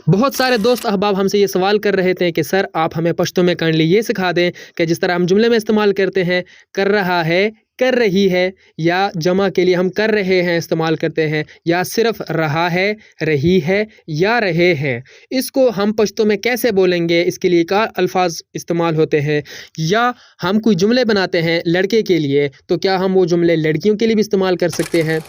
बहुत सारे दोस्त अहबाब हमसे ये सवाल कर रहे थे कि सर आप हमें पश्तो में काइंडली ये सिखा दें कि जिस तरह हम जुमले में इस्तेमाल करते हैं कर रहा है, कर रही है, या जमा के लिए हम कर रहे हैं इस्तेमाल करते हैं, या सिर्फ रहा है, रही है, या रहे हैं। इसको हम पश्तो में कैसे बोलेंगे, इसके लिए क्या अल्फाज इस्तेमाल होते हैं। या हम कोई जुमले बनाते हैं लड़के के लिए तो क्या हम वो जुमले लड़कियों के लिए भी इस्तेमाल कर सकते हैं।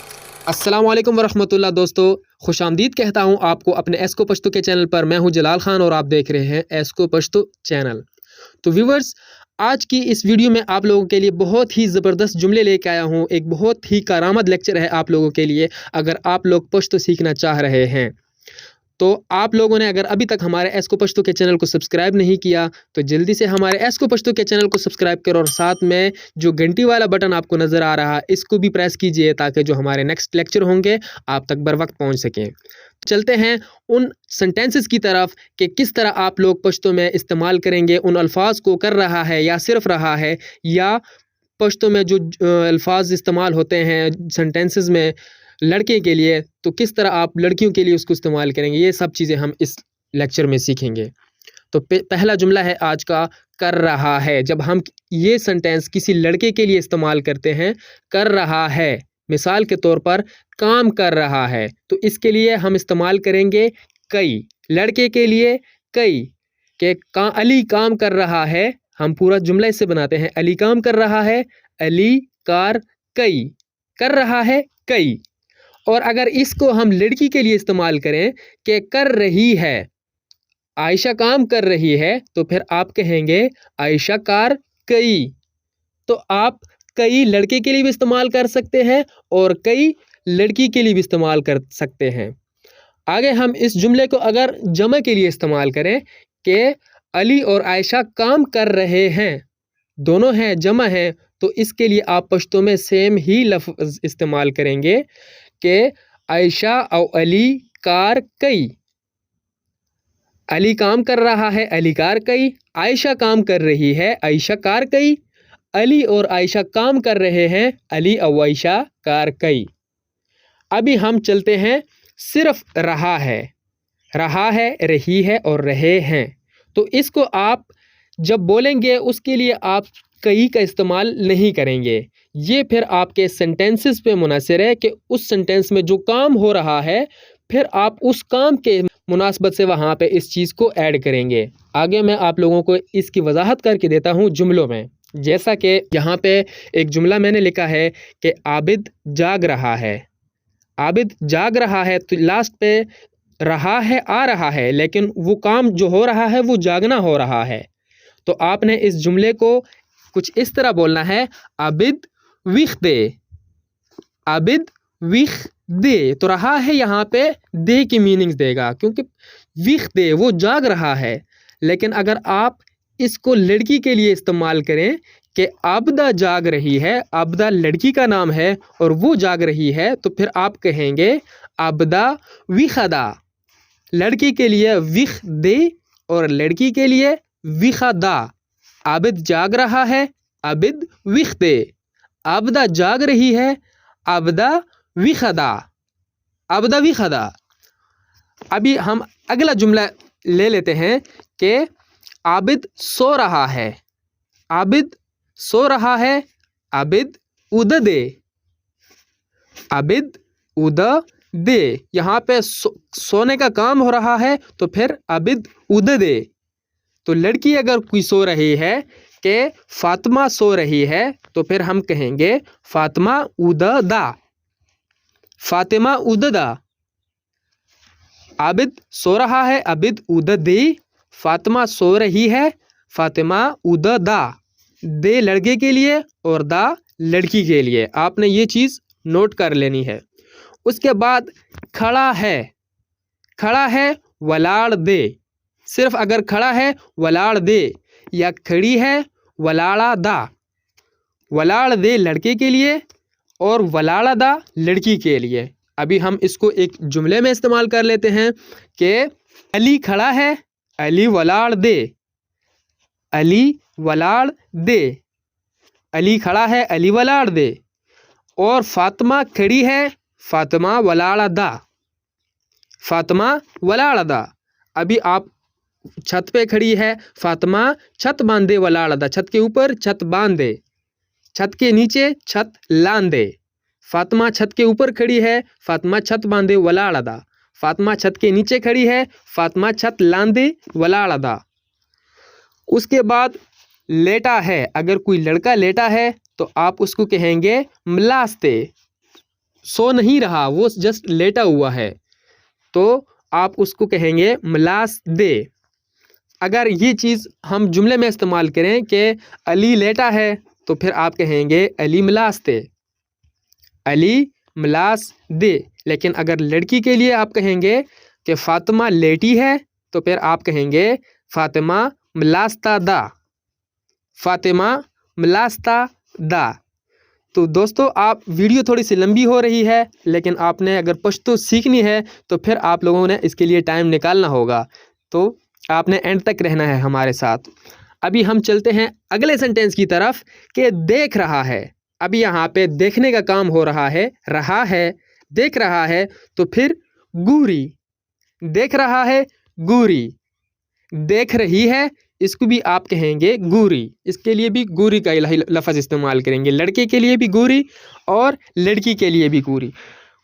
अस्सलामु अलैकुम वरहमतुल्लाह। दोस्तों खुशामदीद कहता हूँ आपको अपने एस्को पश्तो के चैनल पर। मैं हूँ जलाल खान और आप देख रहे हैं एस्को पश्तो चैनल। तो व्यूवर्स, आज की इस वीडियो में आप लोगों के लिए बहुत ही ज़बरदस्त जुमले लेके आया हूँ। एक बहुत ही कारामद लेक्चर है आप लोगों के लिए अगर आप लोग पश्तो सीखना चाह रहे हैं। तो आप लोगों ने अगर अभी तक हमारे एस्को पश्तो के चैनल को सब्सक्राइब नहीं किया तो जल्दी से हमारे एस्को पश्तो के चैनल को सब्सक्राइब करो और साथ में जो घंटी वाला बटन आपको नज़र आ रहा है इसको भी प्रेस कीजिए ताकि जो हमारे नेक्स्ट लेक्चर होंगे आप तक बर वक्त पहुँच सकें। चलते हैं उन सेंटेंसेस की तरफ कि किस तरह आप लोग पश्तो में इस्तेमाल करेंगे उन अल्फाज को। कर रहा है या सिर्फ रहा है, या पश्तो में जो अल्फाज इस्तेमाल होते हैं सेंटेंसेस में लड़के के लिए तो किस तरह आप लड़कियों के लिए उसको इस्तेमाल करेंगे। ये सब चीज़ें हम इस लेक्चर में सीखेंगे। तो पहला जुमला है आज का, कर रहा है। जब हम ये सेंटेंस किसी लड़के के लिए इस्तेमाल करते हैं, कर रहा है, मिसाल के तौर पर काम कर रहा है, तो इसके लिए हम इस्तेमाल करेंगे कई। लड़के के लिए कई के अली काम कर रहा है। हम पूरा जुमला इससे बनाते हैं, अली काम कर रहा है, अली कार कई, कर रहा है कई। और अगर इसको हम लड़की के लिए इस्तेमाल करें कि कर रही है, आयशा काम कर रही है, तो फिर आप कहेंगे आयशा कार कई। तो आप कई लड़के के लिए भी इस्तेमाल कर सकते हैं और कई लड़की के लिए भी इस्तेमाल कर सकते हैं। आगे हम इस जुमले को अगर जमा के लिए इस्तेमाल करें कि अली और आयशा काम कर रहे हैं, दोनों हैं, जमा है, तो इसके लिए आप पश्तो में सेम ही लफ्ज़ इस्तेमाल करेंगे कि आयशा और अली कार कई। अली काम कर रहा है, अली कार कई। आयशा काम कर रही है, आयशा कार कई। अली और आयशा काम कर रहे हैं, अली और आयशा कार कई। अभी हम चलते हैं सिर्फ रहा है, रही है और रहे हैं। तो इसको आप जब बोलेंगे उसके लिए आप कई का इस्तेमाल नहीं करेंगे। ये फिर आपके सेंटेंसेस पे मुनासिर है कि उस सेंटेंस में जो काम हो रहा है फिर आप उस काम के मुनासबत से वहाँ पे इस चीज़ को ऐड करेंगे। आगे मैं आप लोगों को इसकी वजाहत करके देता हूँ जुमलों में। जैसा कि यहाँ पे एक जुमला मैंने लिखा है कि आबिद जाग रहा है। आबिद जाग रहा है, तो लास्ट पे रहा है आ रहा है, लेकिन वो काम जो हो रहा है वो जागना हो रहा है। तो आपने इस जुमले को कुछ इस तरह बोलना है, आबिद विख दे, आबिद विख दे। तो रहा है यहाँ पे दे की मीनिंग्स देगा क्योंकि विख दे वो जाग रहा है। लेकिन अगर आप इसको लड़की के लिए इस्तेमाल करें कि आबदा जाग रही है, आबदा लड़की का नाम है और वो जाग रही है, तो फिर आप कहेंगे आबदा विखदा। लड़की के लिए विख दे और लड़की के लिए विखदा। आबिद जाग रहा है, आबिद विख दे। आबदा जाग रही है, आबदा विखदा, आबदा विखदा। अभी हम अगला जुमला ले लेते हैं कि आबिद सो रहा है, आबिद सो रहा है, आबिद उद दे, आबिद उद दे। यहाँ पे सोने का काम हो रहा है तो फिर आबिद उद दे। तो लड़की अगर कोई सो रही है कि फातिमा सो रही है, तो फिर हम कहेंगे फातिमा उददा, फातिमा उददा। आबिद सो रहा है, आबिद उददी। फातिमा सो रही है, फातिमा उददा। दे लड़के के लिए और दा लड़की के लिए। आपने ये चीज़ नोट कर लेनी है। उसके बाद खड़ा है, खड़ा है वलाड़ दे। सिर्फ अगर खड़ा है वलाड़ दे, या खड़ी है वलाड़ा दा। वलाड़ दे लड़के के लिए और वलाड़ा दा लड़की के लिए। अभी हम इसको एक जुमले में इस्तेमाल कर लेते हैं कि अली खड़ा है, अली वलाड़ दे, अली वलाड़ दे। अली खड़ा है, अली वलाड़ दे। और फातिमा खड़ी है, फातिमा वलाड़ा दा, फातिमा वलाड़ा दा। अभी आप छत पे खड़ी है, फातिमा छत बांधे वलाड़दा, छत के ऊपर छत बांधे, छत के नीचे छत लांदे। फातिमा छत के ऊपर खड़ी है, फातिमा छत बांधे वलाड़दा। फातिमा छत के नीचे खड़ी है, फातिमा छत लांदे वलाड़दा। उसके बाद लेटा है, अगर कोई लड़का लेटा है तो आप उसको कहेंगे मलास्ते, सो नहीं रहा, वो जस्ट लेटा हुआ है, तो आप उसको कहेंगे मलास दे। अगर ये चीज़ हम जुमले में इस्तेमाल करें कि अली लेटा है, तो फिर आप कहेंगे अली मलास दे, अली मलास दे। लेकिन अगर लड़की के लिए आप कहेंगे कि फ़ातिमा लेटी है, तो फिर आप कहेंगे फ़ातिमा मलास्ता दा, फ़ातिमा मलास्ता दा। तो दोस्तों, आप वीडियो थोड़ी सी लंबी हो रही है, लेकिन आपने अगर पश्तो सीखनी है तो फिर आप लोगों ने इसके लिए टाइम निकालना होगा, तो आपने एंड तक रहना है हमारे साथ। अभी हम चलते हैं अगले सेंटेंस की तरफ कि देख रहा है। अभी यहाँ पे देखने का काम हो रहा है, देख रहा है, तो फिर गूरी, देख रहा है गूरी, देख रही है, इसको भी आप कहेंगे गूरी। इसके लिए भी गूरी का लफ्ज़ इस्तेमाल करेंगे, लड़के के लिए भी गूरी और लड़की के लिए भी गूरी।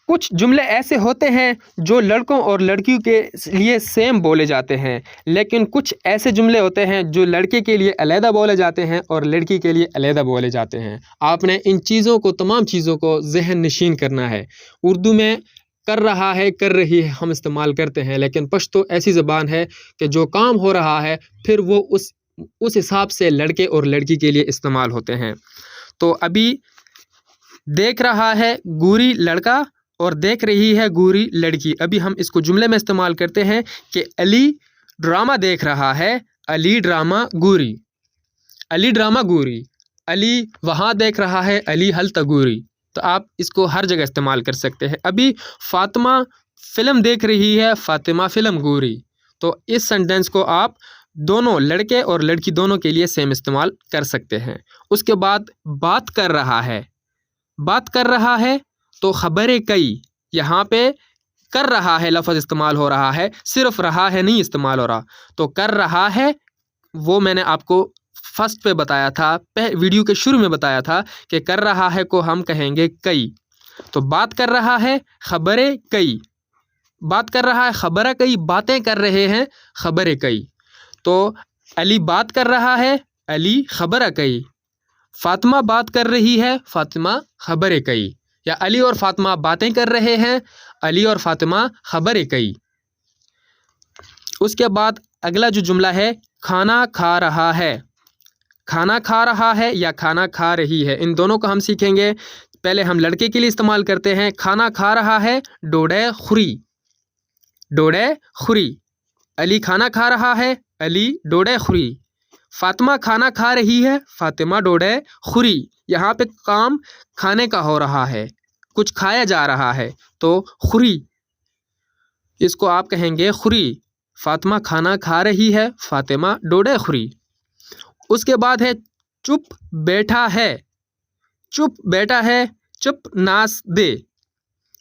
कुछ जुमले ऐसे होते हैं जो लड़कों और लड़कियों के लिए सेम बोले जाते हैं, लेकिन कुछ ऐसे जुमले होते हैं जो लड़के के लिए अलहदा बोले जाते हैं और लड़की के लिए अलहदा बोले जाते हैं। आपने इन चीज़ों को, तमाम चीज़ों को ज़हन नशीन करना है। उर्दू में कर रहा है, कर रही है हम इस्तेमाल करते हैं, लेकिन पश्तो ऐसी ज़बान है कि जो काम हो रहा है फिर वो उस हिसाब से लड़के और लड़की के लिए इस्तेमाल होते हैं। तो अभी देख रहा है गूरी लड़का और देख रही है गूरी लड़की। अभी हम इसको जुमले में इस्तेमाल करते हैं कि अली ड्रामा देख रहा है, अली ड्रामा गूरी, अली ड्रामा गूरी, अली वहाँ देख रहा है, अली हल तगूरी। तो आप इसको हर जगह इस्तेमाल कर सकते हैं। अभी फ़ातिमा फ़िल्म देख रही है, फ़ातिमा फ़िल्म गूरी। तो इस सेंटेंस को आप दोनों लड़के और लड़की दोनों के लिए सेम इस्तेमाल कर सकते हैं। उसके बाद बात कर रहा है, बात कर रहा है, तो ख़बरें कई, यहाँ पे कर रहा है लफ्ज़ इस्तेमाल हो रहा है, सिर्फ रहा है नहीं इस्तेमाल हो रहा। तो कर रहा है वो मैंने आपको फर्स्ट पे बताया था, वीडियो के शुरू में बताया था कि कर रहा है को हम कहेंगे कई। तो बात कर रहा है, ख़बरें कई, बात कर रहा है, ख़बरें कई, बातें कर रहे हैं, ख़बरें कई। तो अली बात कर रहा है, अली ख़बर कई। फ़ातिमा बात कर रही है, फ़ातिमा ख़बरें कई। या अली और फ़ातिमा बातें कर रहे हैं, अली और फ़ातिमा ख़बरें कई। उसके बाद अगला जो जुमला है, खाना खा रहा है, खाना खा रहा है या खाना खा रही है, इन दोनों को हम सीखेंगे। पहले हम लड़के के लिए इस्तेमाल करते हैं, खाना खा रहा है, डोडे खुरी, डोडे खुरी। अली खाना खा रहा है, अली डोडे खुरी। फ़ातिमा खाना खा रही है, फ़ातिमा डोडे खुरी। यहाँ पे काम खाने का हो रहा है, कुछ खाया जा रहा है, तो खुरी, इसको आप कहेंगे खुरी। फ़ातिमा खाना खा रही है, फ़ातिमा डोडे खुरी। उसके बाद है चुप बैठा है, चुप बैठा है, चुप नास दे।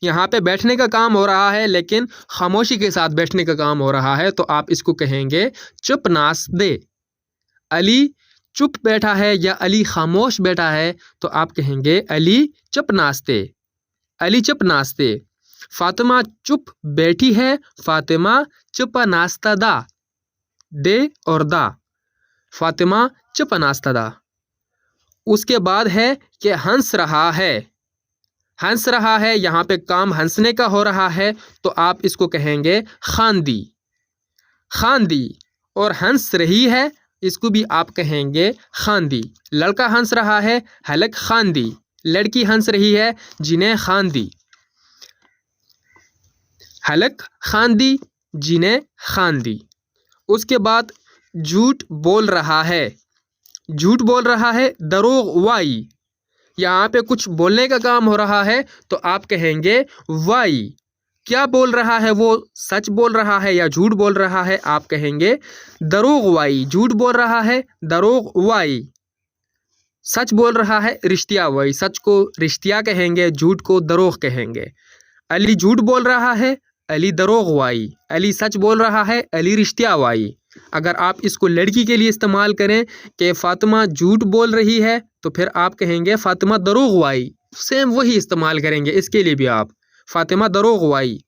यहाँ पे बैठने का काम हो रहा है, लेकिन खामोशी के साथ बैठने का काम हो रहा है, तो आप इसको कहेंगे चुप नास दे। अली चुप बैठा है या अली खामोश बैठा है, तो आप कहेंगे अली चुप नाचते, अली चुप नाचते। फ़ातिमा चुप बैठी है, फ़ातिमा चुप नाश्ता दा, दे और दा, फ़ातिमा चुप नाश्ता दा। उसके बाद है कि हंस रहा है, हंस रहा है, यहाँ पे काम हंसने का हो रहा है, तो आप इसको कहेंगे खांदी, खांदी। और हंस रही है, इसको भी आप कहेंगे खांदी। लड़का हंस रहा है, हलक खांदी, लड़की हंस रही है, जिन्हें खांदी, हलक खांदी, जिन्हें खांदी। उसके बाद झूठ बोल रहा है, झूठ बोल रहा है, दरोग वाई। यहाँ पे कुछ बोलने का काम हो रहा है, तो आप कहेंगे वाई। क्या बोल रहा है वो, सच बोल रहा है या झूठ बोल रहा है, आप कहेंगे दरोग वाई। झूठ बोल रहा है, दरोग वाई। सच बोल रहा है, रिश्तिया वाई। सच को रिश्तिया कहेंगे, झूठ को दरोग कहेंगे। अली झूठ बोल रहा है, अली दरोग वाई, अली सच बोल रहा है, अली रिश्तिया वाई। अगर आप इसको लड़की के लिए इस्तेमाल करें कि फ़ातिमा झूठ बोल रही है, तो फिर आप कहेंगे फ़ातिमा दरोग वाई। सेम वही इस्तेमाल करेंगे इसके लिए भी आप, फ़ातिमा दरोग वाई।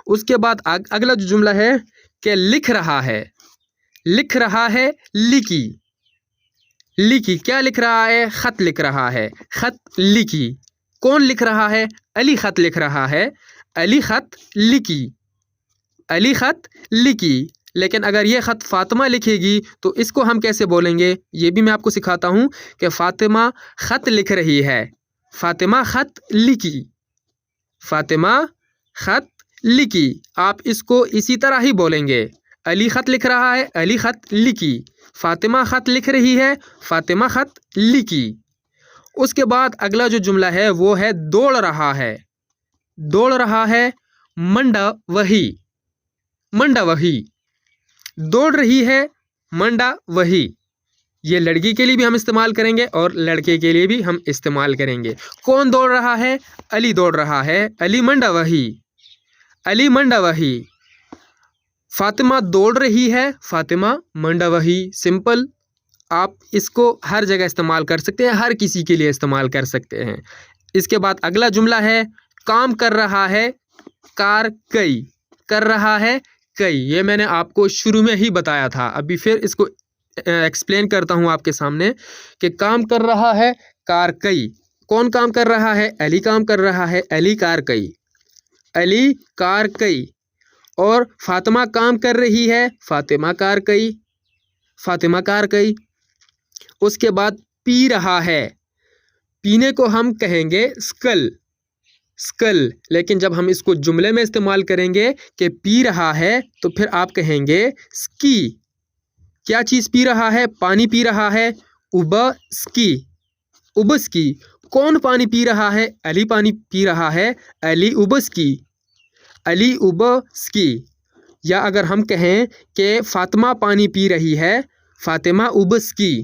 उसके बाद अगला जो जुमला है कि लिख रहा है, लिख रहा है, लिखी, लिखी क्या लिख रहा है? ख़त लिख रहा है, ख़त लिखी। कौन लिख रहा है? अली ख़त लिख रहा है, अली ख़त लिखी, अली ख़त लिखी। लेकिन अगर ये ख़त फ़ातिमा लिखेगी तो इसको हम कैसे बोलेंगे, ये भी मैं आपको सिखाता हूँ कि फ़ातिमा ख़त लिख रही है, फ़ातिमा ख़त लिखी, फ़ातिमा ख़त लिखी। आप इसको इसी तरह ही बोलेंगे, अली ख़त लिख रहा है, अली ख़त लिखी, फ़ातिमा ख़त लिख रही है, फ़ातिमा ख़त लिखी। उसके बाद अगला जो जुमला है वो है दौड़ रहा है, दौड़ रहा है, मंडा वही, मंडा वही। दौड़ रही है, मंडा वही। ये लड़की के लिए भी हम इस्तेमाल करेंगे और लड़के के लिए भी हम इस्तेमाल करेंगे। कौन दौड़ रहा है? अली दौड़ रहा है, अली मंडा वही, अली मंडा वही। फ़ातिमा दौड़ रही है, फ़ातिमा मंडा वही। सिंपल, आप इसको हर जगह इस्तेमाल कर सकते हैं, हर किसी के लिए इस्तेमाल कर सकते हैं। इसके बाद अगला जुमला है काम कर रहा है, कार कई, कर रहा है कई। ये मैंने आपको शुरू में ही बताया था, अभी फिर इसको एक्सप्लेन करता हूँ आपके सामने कि काम कर रहा है, कार कई। कौन काम कर रहा है? अली काम कर रहा है, अली कार कई, अली कार कई। और फ़ातिमा काम कर रही है, फ़ातिमा कार कई, फ़ातिमा कार कई। उसके बाद पी रहा है, पीने को हम कहेंगे स्कल, स्कल। लेकिन जब हम इसको जुमले में इस्तेमाल करेंगे कि पी रहा है, तो फिर आप कहेंगे स्की। क्या चीज़ पी रहा है? पानी पी रहा है, उबस्की, उबस्की। कौन पानी पी रहा है? अली पानी पी रहा है, अली उबस्की, अली उबस्की। या अगर हम कहें कि फ़ातिमा पानी पी रही है, फ़ातिमा उबस्की,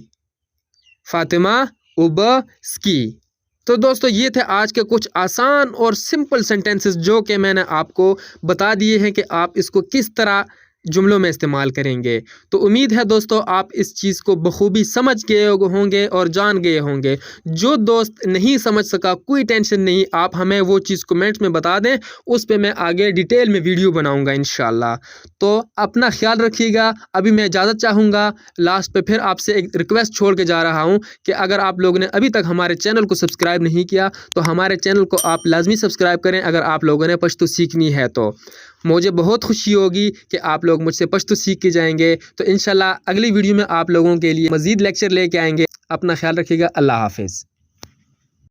फ़ातिमा उबस्की। तो दोस्तों ये थे आज के कुछ आसान और सिंपल सेंटेंसेस जो कि मैंने आपको बता दिए हैं कि आप इसको किस तरह जुमलों में इस्तेमाल करेंगे। तो उम्मीद है दोस्तों आप इस चीज़ को बखूबी समझ गए होंगे और जान गए होंगे। जो दोस्त नहीं समझ सका कोई टेंशन नहीं, आप हमें वो चीज़ कमेंट्स में बता दें, उस पे मैं आगे डिटेल में वीडियो बनाऊंगा इंशाल्लाह। तो अपना ख्याल रखिएगा। अभी मैं इजाज़त चाहूँगा। लास्ट पे फिर आपसे एक रिक्वेस्ट छोड़ के जा रहा हूँ कि अगर आप लोगों ने अभी तक हमारे चैनल को सब्सक्राइब नहीं किया तो हमारे चैनल को आप लाजमी सब्सक्राइब करें। अगर आप लोगों ने पश्तो सीखनी है तो मुझे बहुत खुशी होगी कि आप लोग मुझसे पश्तो सीख के जाएंगे। तो इंशाल्लाह अगली वीडियो में आप लोगों के लिए मज़ीद लेक्चर लेके आएंगे। अपना ख्याल रखिएगा। अल्लाह हाफ़िज़।